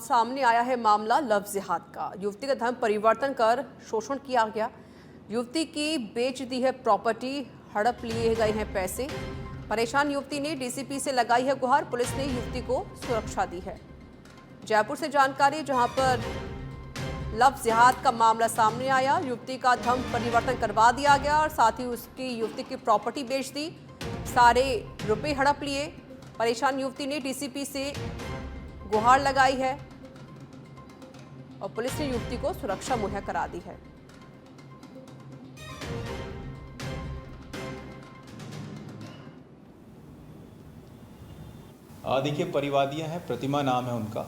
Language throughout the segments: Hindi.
सामने आया है मामला लव जिहाद का। युवती का धर्म परिवर्तन कर शोषण किया गया। युवती की बेच दी है प्रॉपर्टी, हड़प लिए गए हैं पैसे। परेशान युवती ने डीसीपी से लगाई है गुहार। पुलिस ने युवती को सुरक्षा दी है। जयपुर से जानकारी, जहां पर लव जिहाद का मामला सामने आया। युवती का धर्म परिवर्तन करवा दिया गया और साथ ही उसकी युवती की प्रॉपर्टी बेच दी, सारे रुपए हड़प लिए। परेशान युवती ने डीसीपी से गुहार लगाई है और पुलिस ने युवती को सुरक्षा मुहैया करा दी है। देखिए, परिवादियाँ हैं, प्रतिमा नाम है उनका।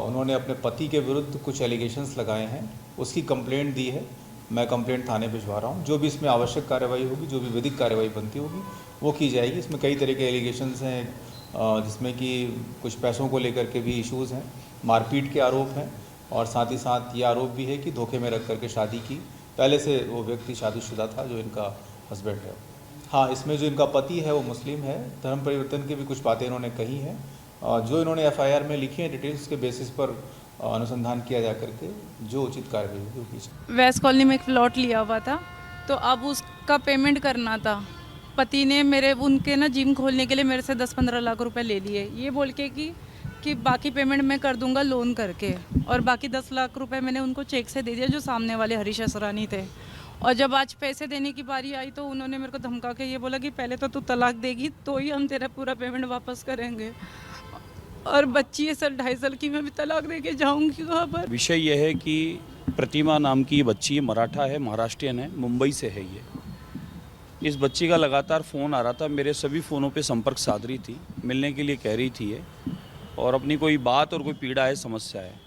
उन्होंने अपने पति के विरुद्ध कुछ एलिगेशंस लगाए हैं, उसकी कंप्लेंट दी है। मैं कंप्लेंट थाने भिजवा रहा हूँ। जो भी इसमें आवश्यक कार्रवाई होगी, जो भी विधिक कार्रवाई बनती होगी, वो की जाएगी। इसमें कई तरह के एलिगेशंस हैं, जिसमें कि कुछ पैसों को लेकर के भी इश्यूज़ हैं, मारपीट के आरोप हैं और साथ ही साथ ये आरोप भी है कि धोखे में रख करके शादी की। पहले से वो व्यक्ति शादीशुदा था, जो इनका हस्बैंड है। हाँ, इसमें जो इनका पति है वो मुस्लिम है। धर्म परिवर्तन की भी कुछ बातें इन्होंने कही हैं। जो इन्होंने एफआईआर में लिखी है, डिटेल्स के बेसिस पर अनुसंधान किया जा करके जो उचित कार्रवाई होगी वो की जाएगी। वेस्ट कॉलोनी में एक प्लॉट लिया हुआ था, तो अब उसका पेमेंट करना था। पति ने उनके ना जिम खोलने के लिए मेरे से 10-15 लाख रुपए ले लिए, ये बोल के कि बाकी पेमेंट मैं कर दूंगा लोन करके, और बाकी 10 लाख रुपए मैंने उनको चेक से दे दिया, जो सामने वाले हरीश असरानी थे। और जब आज पैसे देने की बारी आई तो उन्होंने मेरे को धमका के ये बोला कि पहले तो तू तलाक देगी तो ही हम तेरा पूरा पेमेंट वापस करेंगे। और बच्ची है सर 2.5 साल की, मैं भी तलाक दे के जाऊँगी वहाँ पर। विषय यह है कि प्रतिमा नाम की ये बच्ची है, मराठा है, महाराष्ट्रियन है, मुंबई से है ये। इस बच्ची का लगातार फ़ोन आ रहा था, मेरे सभी फ़ोनों पे संपर्क साध रही थी, मिलने के लिए कह रही थी ये, और अपनी कोई बात और कोई पीड़ा है, समस्या है,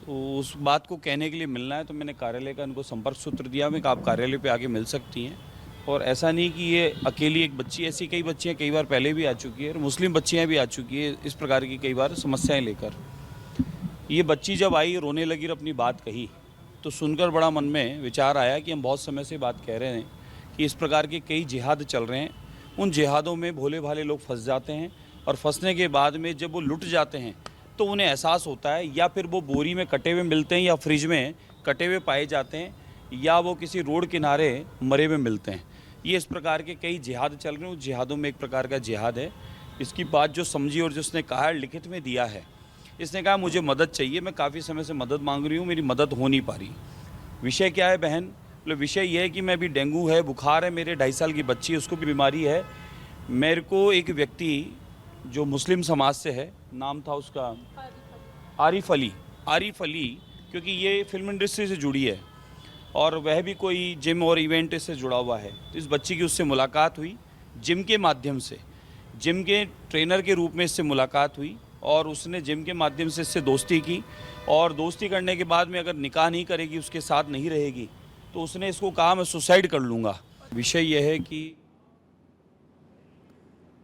तो उस बात को कहने के लिए मिलना है। तो मैंने कार्यालय का इनको संपर्क सूत्र दिया, मैं आप कार्यालय पे आके मिल सकती हैं। और ऐसा नहीं कि ये अकेली एक बच्ची, ऐसी कई बच्चियाँ कई बार पहले भी आ चुकी है, और मुस्लिम बच्चियाँ भी आ चुकी है इस प्रकार की कई बार समस्याएं लेकर। ये बच्ची जब आई, रोने लगी और अपनी बात कही, तो सुनकर बड़ा मन में विचार आया कि हम बहुत समय से बात कह रहे हैं कि इस प्रकार के कई जिहाद चल रहे हैं। उन जिहादों में भोले भाले लोग फंस जाते हैं, और फंसने के बाद में जब वो लुट जाते हैं तो उन्हें एहसास होता है, या फिर वो बोरी में कटे हुए मिलते हैं, या फ्रिज में कटे हुए पाए जाते हैं, या वो किसी रोड किनारे मरे हुए मिलते हैं। ये इस प्रकार के कई जिहाद चल रहे हैं। उस जिहादों में एक प्रकार का जिहाद है। इसकी बात जो समझी और जिसने कहा, लिखित में दिया है, इसने कहा मुझे मदद चाहिए, मैं काफ़ी समय से मदद मांग रही हूँ, मेरी मदद हो नहीं पा रही। विषय क्या है बहन? मतलब विषय यह है कि मैं भी, डेंगू है, बुखार है, मेरे 2.5 साल की बच्ची है, उसको भी बीमारी है। मेरे को एक व्यक्ति जो मुस्लिम समाज से है, नाम था उसका आरिफ अली, क्योंकि ये फिल्म इंडस्ट्री से जुड़ी है और वह भी कोई जिम और इवेंट से जुड़ा हुआ है। तो इस बच्ची की उससे मुलाकात हुई जिम के माध्यम से, जिम के ट्रेनर के रूप में इससे मुलाकात हुई, और उसने जिम के माध्यम से इससे दोस्ती की, और दोस्ती करने के बाद में अगर निकाह नहीं करेगी, उसके साथ नहीं रहेगी, तो उसने इसको कहा मैं सुसाइड कर लूँगा। विषय यह है कि